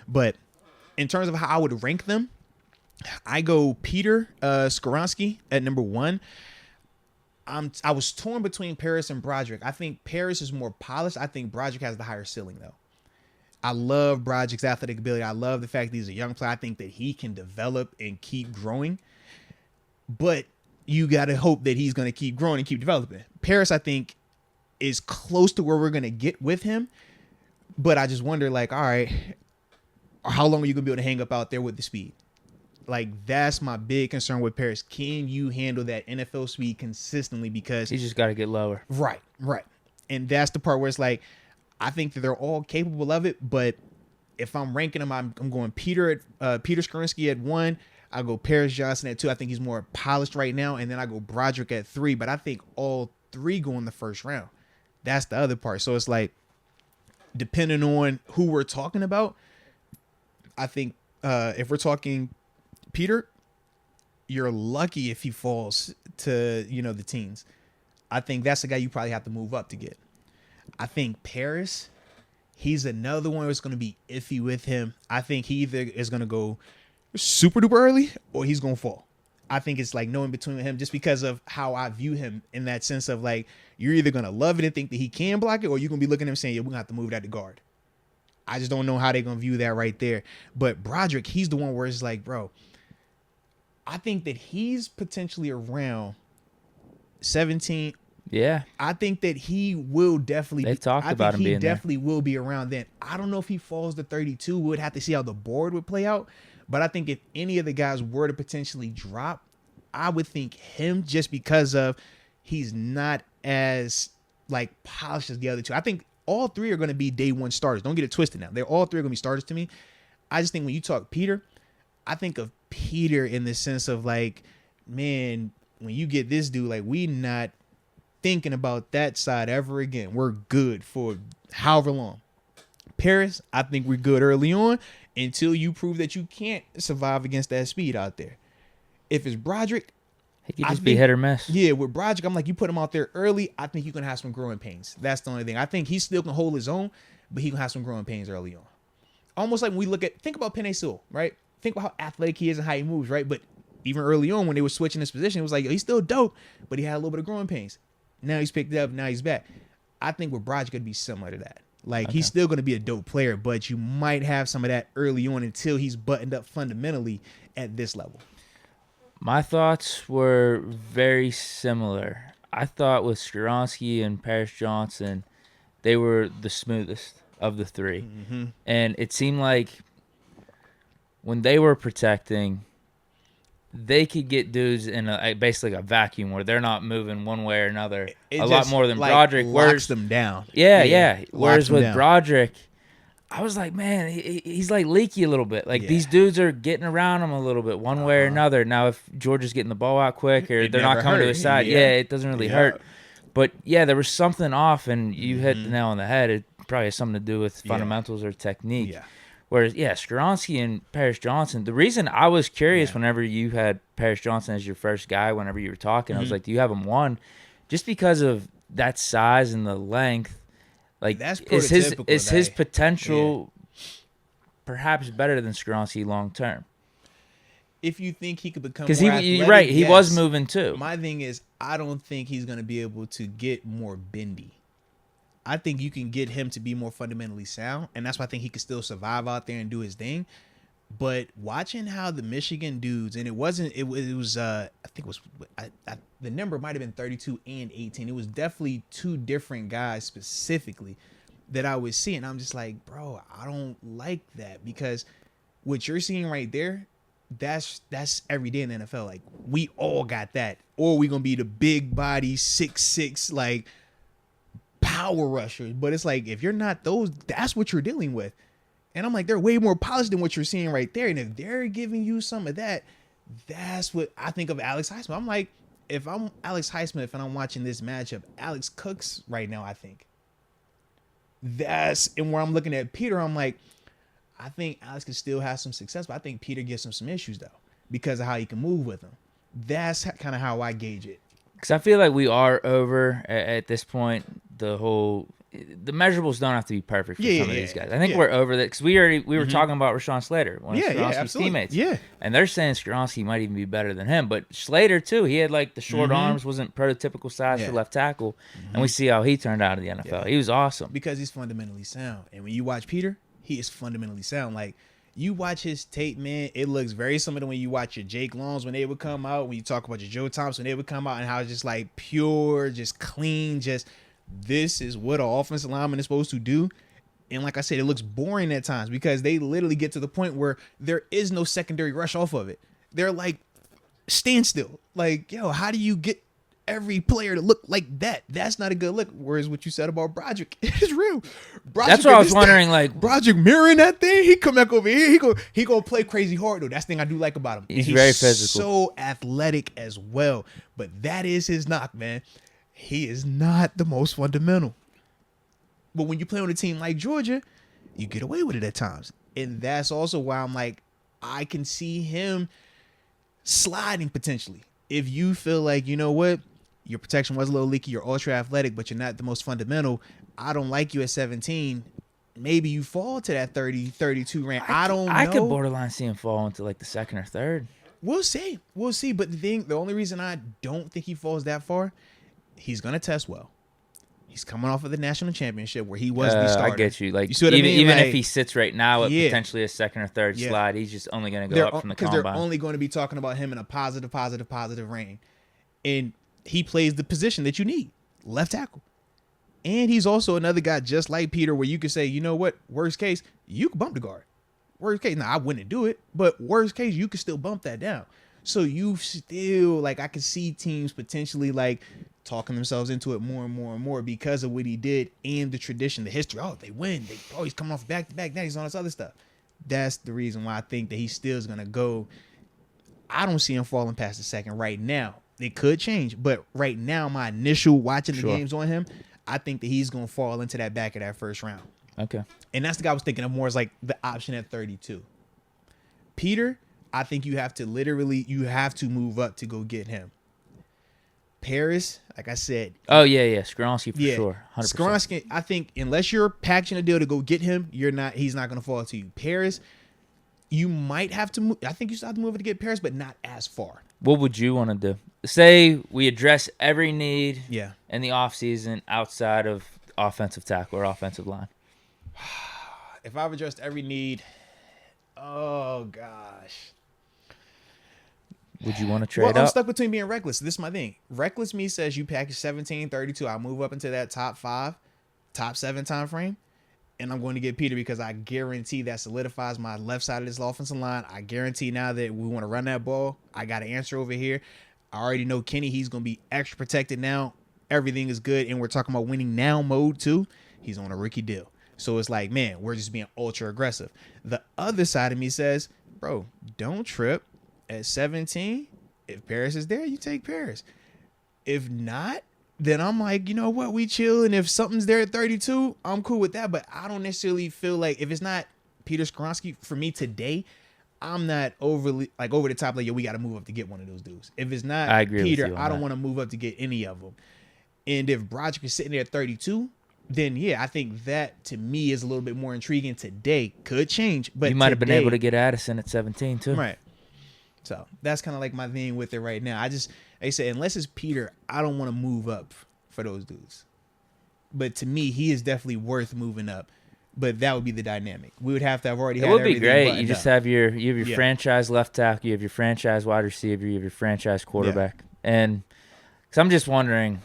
But in terms of how I would rank them, I go Peter Skoronsky at number 1. I was torn between Paris and Broderick. I think Paris is more polished. I think Broderick has the higher ceiling, though. I love Broderick's athletic ability. I love the fact that he's a young player. I think that he can develop and keep growing. But you got to hope that he's going to keep growing and keep developing. Paris, I think, is close to where we're going to get with him. But I just wonder, like, all right, how long are you going to be able to hang up out there with the speed? Like, that's my big concern with Paris. Can you handle that NFL speed consistently? Because he's just got to get lower. Right. And that's the part where it's like, I think that they're all capable of it. But if I'm ranking them, I'm going Peter Skoronsky at 1. I go Paris Johnson at 2. I think he's more polished right now. And then I go Broderick at 3. But I think all 3 go in the first round. That's the other part. So it's like, depending on who we're talking about, I think if we're talking Peter, you're lucky if he falls to, the teens. I think that's the guy you probably have to move up to get. I think Paris, he's another one that's going to be iffy with him. I think he either is going to go super duper early or he's going to fall. I think it's like no in between with him just because of how I view him in that sense of like, you're either going to love it and think that he can block it or you're going to be looking at him saying, yeah, we're going to have to move that to guard. I just don't know how they're going to view that right there. But Broderick, he's the one where it's like, bro, I think that he's potentially around 17. Yeah. I think that he will definitely They've talked about him being there. He definitely will be around then. I don't know if he falls to 32. We'd have to see how the board would play out. But I think if any of the guys were to potentially drop, I would think him just because of he's not as like polished as the other 2. I think all 3 are going to be day 1 starters. Don't get it twisted now. They're all 3 are going to be starters to me. I just think when you talk Peter, I think of Peter in the sense of like, man, when you get this dude, like we not thinking about that side ever again. We're good for however long. Paris, I think we're good early on until you prove that you can't survive against that speed out there. If it's Broderick, he could just be hit or miss. Yeah, with Broderick, I'm like, you put him out there early, I think you're going to have some growing pains. That's the only thing. I think he still can hold his own, but he can have some growing pains early on. Almost like when we think about Penei Sewell, right? Think about how athletic he is and how he moves, right? But even early on when they were switching his position, it was like, he's still dope, but he had a little bit of growing pains. Now he's picked it up, now he's back. I think with Broderick could be similar to that. Like, he's still going to be a dope player, but you might have some of that early on until he's buttoned up fundamentally at this level. My thoughts were very similar. I thought with Skoronsky and Paris Johnson, they were the smoothest of the 3. Mm-hmm. And it seemed like when they were protecting, they could get dudes in basically a vacuum where they're not moving one way or another a lot more than Broderick. Locks them down. Yeah. Whereas with Broderick, I was like, man, he's like leaky a little bit. Like these dudes are getting around him a little bit one way or another. Now, if Georgia's getting the ball out quick or they're not coming to his side, it doesn't really hurt. But, there was something off, and you hit the nail on the head. It probably has something to do with fundamentals or technique. Yeah. Whereas, Skoronsky and Paris Johnson, the reason I was curious whenever you had Paris Johnson as your first guy, whenever you were talking, I was like, do you have him 1? Just because of that size and the length. Like, that's is his potential perhaps better than Skoronsky long term? If you think he could become because more athletic, right, he was moving too. My thing is, I don't think he's going to be able to get more bendy. I think you can get him to be more fundamentally sound, and that's why I think he can still survive out there and do his thing. But watching how the Michigan dudes, and it was I think it was the number might have been 32 and 18. It was definitely 2 different guys specifically that I was seeing. I'm just like, bro, I don't like that, because what you're seeing right there, that's every day in the NFL. Like, we all got that, or we gonna be the big body 6'6" like power rushers. But it's like, if you're not those, that's what you're dealing with. And I'm like, they're way more polished than what you're seeing right there. And if they're giving you some of that, that's what I think of Alex Highsmith. I'm like, if I'm Alex Highsmith and I'm watching this matchup, Alex cooks right now, I think. And where I'm looking at Peter, I'm like, I think Alex can still have some success, but I think Peter gives him some issues, though, because of how he can move with him. That's kind of how I gauge it. Because I feel like we are over at this point the whole the measurables don't have to be perfect for some of these guys. I think we're over that because we were talking about Rashawn Slater, one of Skoronski's teammates. Yeah. And they're saying Skoronski might even be better than him. But Slater, too, he had like the short arms, wasn't prototypical size for left tackle. And we see how he turned out in the NFL. He was awesome. Because he's fundamentally sound. And when you watch Peter, he is fundamentally sound. Like, you watch his tape, man, it looks very similar to when you watch your Jake Longs when they would come out, when you talk about your Joe Thompson when they would come out, and how it's just like pure, just clean, just this is what an offensive lineman is supposed to do. And like I said, it looks boring at times because they literally get to the point where there is no secondary rush off of it. They're like standstill. Like, yo, how do you get every player to look like that? That's not a good look. Whereas what you said about Broderick is real. That's what I was wondering. Like Broderick mirroring that thing, he come back over here. He go play crazy hard though. That's the thing I do like about him. He's very physical, so athletic as well. But that is his knock, man. He is not the most fundamental. But when you play on a team like Georgia, you get away with it at times. And that's also why I'm like, I can see him sliding potentially. If you feel like, you know what, your protection was a little leaky, you're ultra athletic, but you're not the most fundamental, I don't like you at 17. Maybe you fall to that 30, 32 range. I don't know. I could borderline see him fall into like the second or third. We'll see. But the only reason I don't think he falls that far, he's going to test well. He's coming off of the national championship where he was the starter. I get you. Like, you see what I mean? Even like, if he sits right now at potentially a second or third slide, he's just only going to go up from the combine. Because they're only going to be talking about him in a positive reign. And he plays the position that you need, left tackle. And he's also another guy just like Peter where you could say, you know what, worst case, you could bump the guard. Worst case, now I wouldn't do it, but worst case, you could still bump that down. So you still, like, I can see teams potentially, like, talking themselves into it more and more and more because of what he did and the tradition, the history. Oh, they win. He's coming off back-to-back. Now he's on this other stuff. That's the reason why I think that he still is going to go. I don't see him falling past the second right now. It could change, but right now, my initial watching the games on him, I think that he's going to fall into that back of that first round. Okay. And that's the guy I was thinking of more as like the option at 32. Peter, I think you have to move up to go get him. Paris, like I said. Oh, yeah. Skoronski for sure. 100%. Skoronski, I think unless you're packaging a deal to go get him, he's not going to fall to you. Paris, you might have to move. I think you still have to move it to get Paris, but not as far. What would you want to do? Say we address every need in the offseason outside of offensive tackle or offensive line. If I've addressed every need, oh, gosh. Would you want to trade up? I'm stuck between being reckless. This is my thing. Reckless me says you package 17, 32. I move up into that top 5, top 7 time frame. And I'm going to get Peter because I guarantee that solidifies my left side of this offensive line. I guarantee now that we want to run that ball. I got an answer over here. I already know Kenny. He's going to be extra protected now. Everything is good. And we're talking about winning now mode too. He's on a rookie deal. So it's like, man, we're just being ultra aggressive. The other side of me says, bro, don't trip. At 17, if Paris is there, you take Paris. If not, then I'm like, you know what, we chill. And if something's there at 32, I'm cool with that. But I don't necessarily feel like if it's not Peter Skoronski for me today, I'm not overly like over the top. Like, yo, we got to move up to get one of those dudes. If it's not Peter, I don't want to move up to get any of them. And if Broderick is sitting there at 32, then yeah, I think that to me is a little bit more intriguing today. Could change, but you might have been able to get Addison at 17 too, right? So that's kind of like my thing with it right now. Like I said, unless it's Peter, I don't want to move up for those dudes. But to me, he is definitely worth moving up. But that would be the dynamic. We would have to have already had everything. It would be great. You just have your franchise left tackle, you have your franchise wide receiver, you have your franchise quarterback. And because I'm just wondering,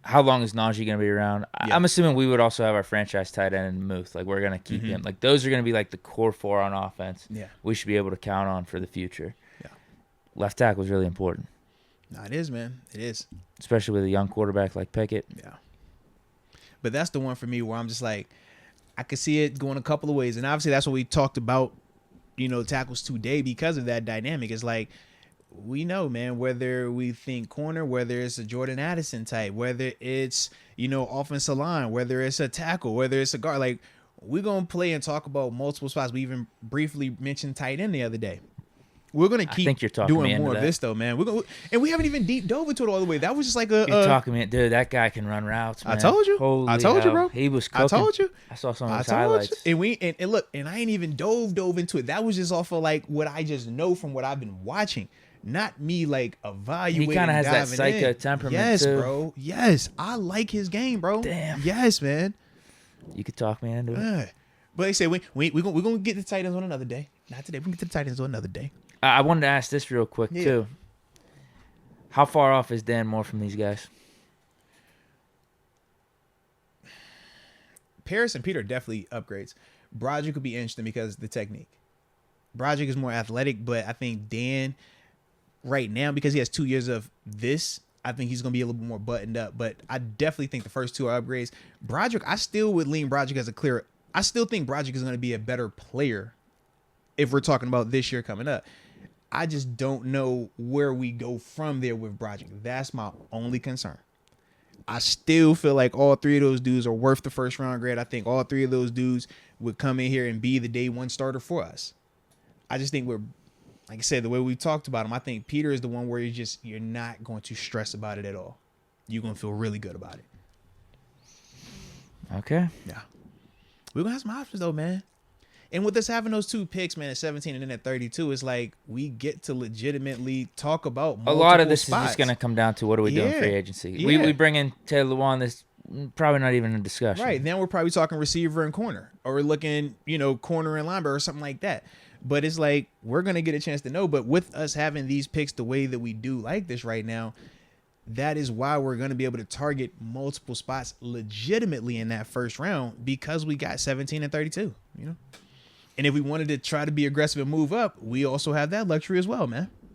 how long is Najee going to be around? I'm assuming we would also have our franchise tight end in Muth. Like, we're going to keep him. Like, those are going to be like the core 4 on offense. Yeah. We should be able to count on for the future. Left tackle is really important. No, it is, man. It is. Especially with a young quarterback like Pickett. Yeah. But that's the one for me where I'm just like, I could see it going a couple of ways. And obviously that's what we talked about, tackles today because of that dynamic. It's like, we know, man, whether we think corner, whether it's a Jordan Addison type, whether it's, offensive line, whether it's a tackle, whether it's a guard, like, we're going to play and talk about multiple spots. We even briefly mentioned tight end the other day. We're gonna keep doing more of this though, man. And we haven't even deep dove into it all the way. That was just like you're talking me, dude. That guy can run routes, man. I told you. Holy I told you, bro. He was cooking. I told you. I saw some of his highlights. You. And look, and I ain't even dove into it. That was just off of like what I just know from what I've been watching. Not me like evaluating. He kind of has that psycho temperament yes, too. Bro. Yes, I like his game, bro. Damn. Yes, man. You could talk me into it. But they say we're gonna get the Titans on another day. Not today. We can get the Titans on another day. I wanted to ask this real quick too. How far off is Dan Moore from these guys? Paris and Peter are definitely upgrades. Broderick could be interesting because of the technique. Broderick is more athletic, but I think Dan right now, because he has 2 years of this, I think he's going to be a little bit more buttoned up. But I definitely think the first two are upgrades. Broderick, I still would lean Broderick as a clear. I still think Broderick is going to be a better player if we're talking about this year coming up. I just don't know where we go from there with Broderick. That's my only concern. I still feel like all three of those dudes are worth the first round grade. I think all three of those dudes would come in here and be the day one starter for us. I just think like I said, the way we talked about him, I think Peter is the one where you're not going to stress about it at all. You're going to feel really good about it. Okay. Yeah. We're going to have some options though, man. And with us having those two picks, man, at 17 and then at 32, it's like we get to legitimately talk about multiple a lot of this spots. Is just going to come down to what are we doing free agency. Yeah. We bring in Taylor Lewan. This probably not even a discussion. Right. Then we're probably talking receiver and corner, or we're looking, corner and linebacker or something like that. But it's like we're going to get a chance to know. But with us having these picks the way that we do like this right now, that is why we're going to be able to target multiple spots legitimately in that first round because we got 17 and 32, And if we wanted to try to be aggressive and move up, we also have that luxury as well, man.